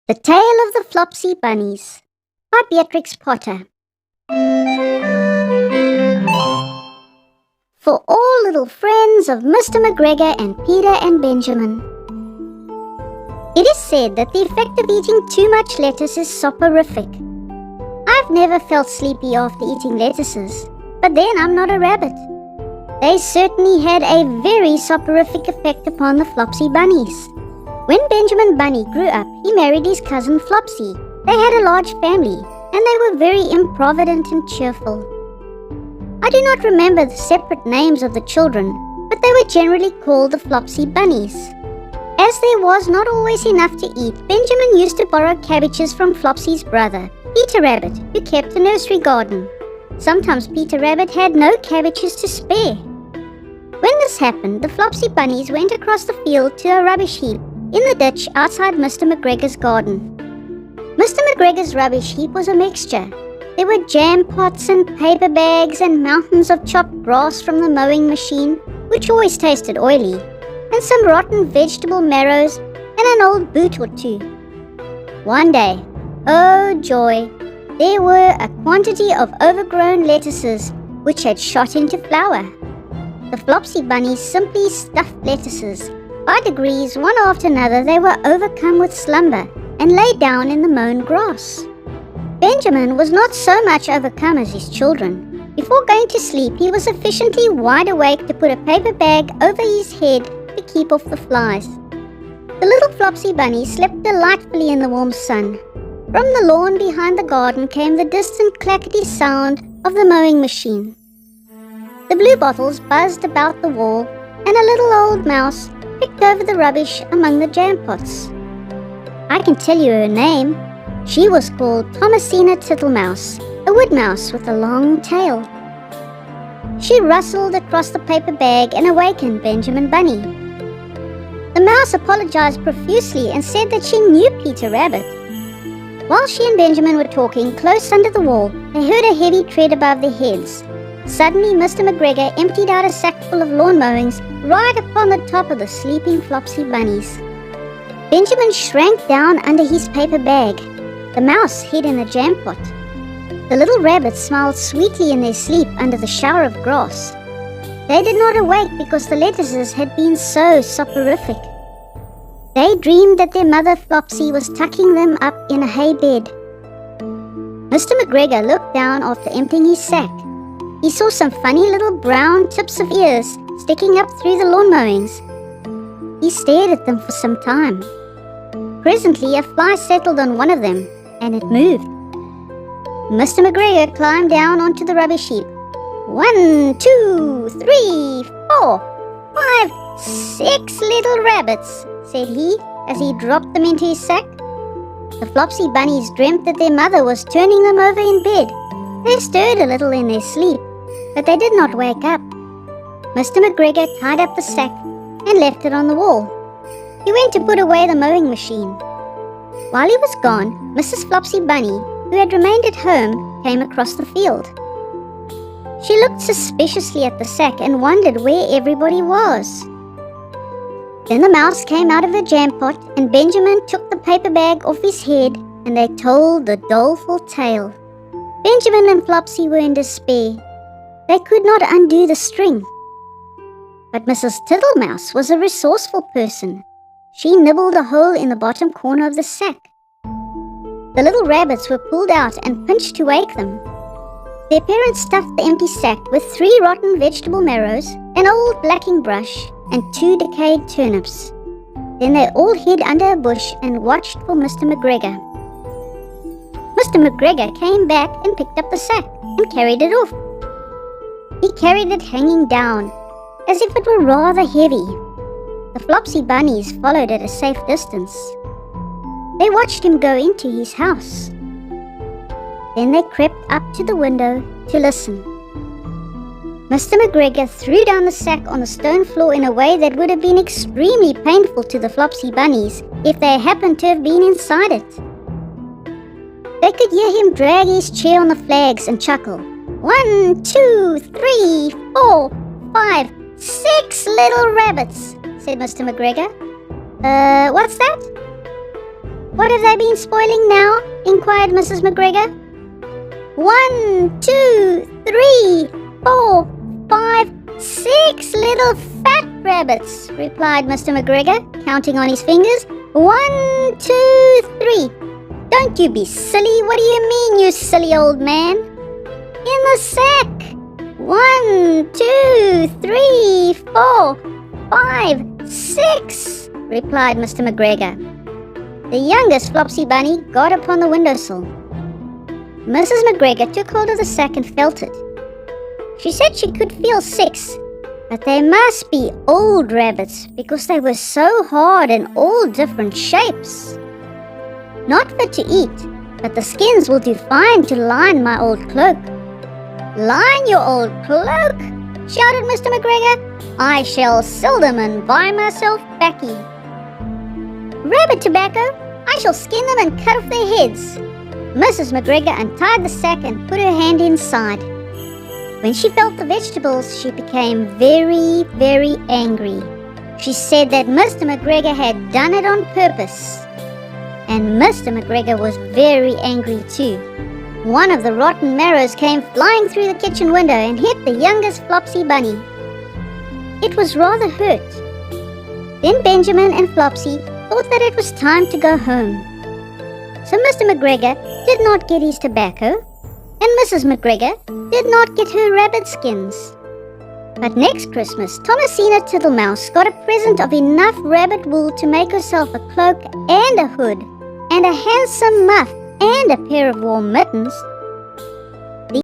The Tale of the Flopsy Bunnies by Beatrix Potter. For all little friends of Mr. McGregor and Peter and Benjamin. It is said that the effect of eating too much lettuce is soporific. I've never felt sleepy after eating lettuces, but then I'm not a rabbit. They certainly had a very soporific effect upon the Flopsy Bunnies. When Benjamin Bunny grew up, he married his cousin Flopsy. They had a large family, and they were very improvident and cheerful. I do not remember the separate names of the children, but they were generally called the Flopsy Bunnies. As there was not always enough to eat, Benjamin used to borrow cabbages from Flopsy's brother, Peter Rabbit, who kept a nursery garden. Sometimes Peter Rabbit had no cabbages to spare. When this happened, the Flopsy Bunnies went across the field to a rubbish heap in the ditch outside Mr. McGregor's garden. Mr. McGregor's rubbish heap was a mixture. There were jam pots and paper bags and mountains of chopped grass from the mowing machine, which always tasted oily, and some rotten vegetable marrows and an old boot or two. One day, oh joy, there were a quantity of overgrown lettuces which had shot into flower. The Flopsy Bunnies simply stuffed lettuces. By degrees, one after another, they were overcome with slumber and lay down in the mown grass. Benjamin was not so much overcome as his children. Before going to sleep, he was sufficiently wide awake to put a paper bag over his head to keep off the flies. The little Flopsy Bunny slept delightfully in the warm sun. From the lawn behind the garden came the distant clackety sound of the mowing machine. The bluebottles buzzed about the wall, and a little old mouse picked over the rubbish among the jam pots. I can tell you her name. She was called Thomasina Tittlemouse, a wood mouse with a long tail. She rustled across the paper bag and awakened Benjamin Bunny. The mouse apologized profusely and said that she knew Peter Rabbit. While she and Benjamin were talking close under the wall, they heard a heavy tread above their heads. Suddenly, Mr. McGregor emptied out a sack full of lawn mowings right upon the top of the sleeping Flopsy Bunnies. Benjamin shrank down under his paper bag. The mouse hid in a jam pot. The little rabbits smiled sweetly in their sleep under the shower of grass. They did not awake because the lettuces had been so soporific. They dreamed that their mother Flopsy was tucking them up in a hay bed. Mr. McGregor looked down after emptying his sack. He saw some funny little brown tips of ears sticking up through the lawn mowings. He stared at them for some time. Presently, a fly settled on one of them, and it moved. Mr. McGregor climbed down onto the rubbish heap. 1, 2, 3, 4, 5, 6 little rabbits, said he, as he dropped them into his sack. The Flopsy Bunnies dreamt that their mother was turning them over in bed. They stirred a little in their sleep, but they did not wake up. Mr. McGregor tied up the sack and left it on the wall. He went to put away the mowing machine. While he was gone, Mrs. Flopsy Bunny, who had remained at home, came across the field. She looked suspiciously at the sack and wondered where everybody was. Then the mouse came out of her jam pot, and Benjamin took the paper bag off his head, and they told the doleful tale. Benjamin and Flopsy were in despair. They could not undo the string. But Mrs. Tittlemouse was a resourceful person. She nibbled a hole in the bottom corner of the sack. The little rabbits were pulled out and pinched to wake them. Their parents stuffed the empty sack with 3 rotten vegetable marrows, an old blacking brush, and 2 decayed turnips. Then they all hid under a bush and watched for Mr. McGregor. Mr. McGregor came back and picked up the sack and carried it off. He carried it hanging down, as if it were rather heavy. The Flopsy Bunnies followed at a safe distance. They watched him go into his house. Then they crept up to the window to listen. Mr. McGregor threw down the sack on the stone floor in a way that would have been extremely painful to the Flopsy Bunnies if they happened to have been inside it. They could hear him drag his chair on the flags and chuckle. 1, 2, 3, 4, 5, 6 little rabbits, said Mr. McGregor. What's that? What have they been spoiling now? Inquired Mrs. McGregor. 1, 2, 3, 4, 5, 6 little fat rabbits, replied Mr. McGregor, counting on his fingers. 1, 2, 3. Don't you be silly. What do you mean, you silly old man? In the sack. 1, 2, 3, 4, 5, 6, replied Mr. McGregor. The youngest Flopsy bunny got upon the windowsill. Mrs. McGregor took hold of the sack and felt it. She said she could feel 6, but they must be old rabbits because they were so hard and all different shapes. Not fit to eat, but the skins will do fine to line my old cloak. Line your old cloak? Shouted Mr. McGregor. I shall sell them and buy myself baccy. Rabbit tobacco, I shall skin them and cut off their heads. Mrs. McGregor untied the sack and put her hand inside. When she felt the vegetables, she became very, very angry. She said that Mr. McGregor had done it on purpose. And Mr. McGregor was very angry too. One of the rotten marrows came flying through the kitchen window and hit the youngest Flopsy bunny. It was rather hurt. Then Benjamin and Flopsy thought that it was time to go home. So Mr. McGregor did not get his tobacco, and Mrs. McGregor did not get her rabbit skins. But next Christmas, Thomasina Tittlemouse got a present of enough rabbit wool to make herself a cloak and a hood, and a handsome muff and a pair of warm mittens.